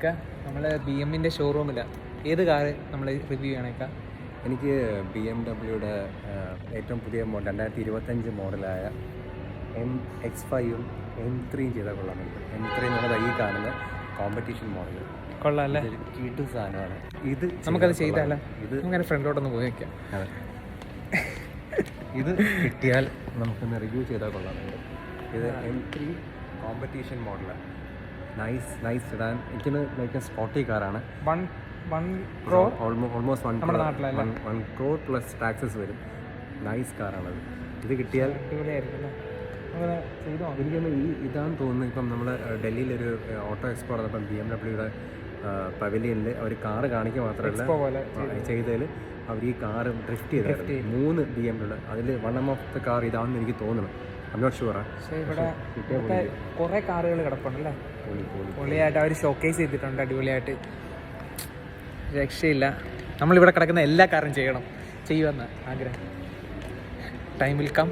ഇക്ക നമ്മൾ BMW ഷോറൂമില്ല ഏത് കാറ് നമ്മൾ റിവ്യൂ ചെയ്യണേക്ക? എനിക്ക് BMW ഏറ്റവും പുതിയ 2025 മോഡലായ X5ഉം M3യും ചെയ്താൽ കൊള്ളാമെന്നുണ്ട്. M3 എന്ന് പറയുന്നത് ഈ കാണുന്ന കോമ്പറ്റീഷൻ മോഡൽ കൊള്ളാം അല്ലേ? കീട്ടു സാധനമാണ് ഇത്. നമുക്കത് ചെയ്താലോ? ഇത് അങ്ങനെ ഫ്രണ്ടിലോട്ടൊന്ന് പോയി വയ്ക്കാം. അതെ, ഇത് കിട്ടിയാൽ നമുക്കൊന്ന് റിവ്യൂ ചെയ്താൽ കൊള്ളാമെന്നുണ്ട്. ഇത് M3 കോമ്പറ്റീഷൻ മോഡലാണ്. നൈസ് ഇടാൻ എനിക്കൊന്ന് ലൈക്ക് സ്പോർട്ടി കാറാണ്. 1 crore ഓൾമോസ്റ്റ് 1 നമ്മുടെ നാട്ടിലല്ലേ? 1 crore പ്ലസ് ടാക്സസ് വരും. നൈസ് കാറാണത്. ഇത് കിട്ടിയാൽ എനിക്കൊന്ന് ഇതാന്ന് തോന്നുന്നു. ഇപ്പം നമ്മൾ ഡൽഹിയിലൊരു ഓട്ടോ എക്സ്പോ നടന്നപ്പം BMW പവലിയനിൽ അവർ കാറ് കാണിക്കുക മാത്രമല്ല ചെയ്തതിൽ അവർ ഈ കാറ് ഡ്രിഫ്റ്റ് ചെയ്തായിരുന്നു. 3 BMW. അതിൽ വൺ ഓഫ് ദ കാർ ഇതാണെന്ന് എനിക്ക് തോന്നുന്നു. ഐ നോട്ട് ഷുവറാണ്. പക്ഷേ ഇവിടെ കുറേ കാറുകൾ കിടപ്പുണ്ടല്ലേ? പൊളിയായിട്ട് അവർ ഷോക്കേസ് ചെയ്തിട്ടുണ്ട്. അടിപൊളിയായിട്ട് രക്ഷയില്ല. നമ്മളിവിടെ കിടക്കുന്ന എല്ലാ കാറും ചെയ്യുമെന്ന് ആഗ്രഹം. Time will come.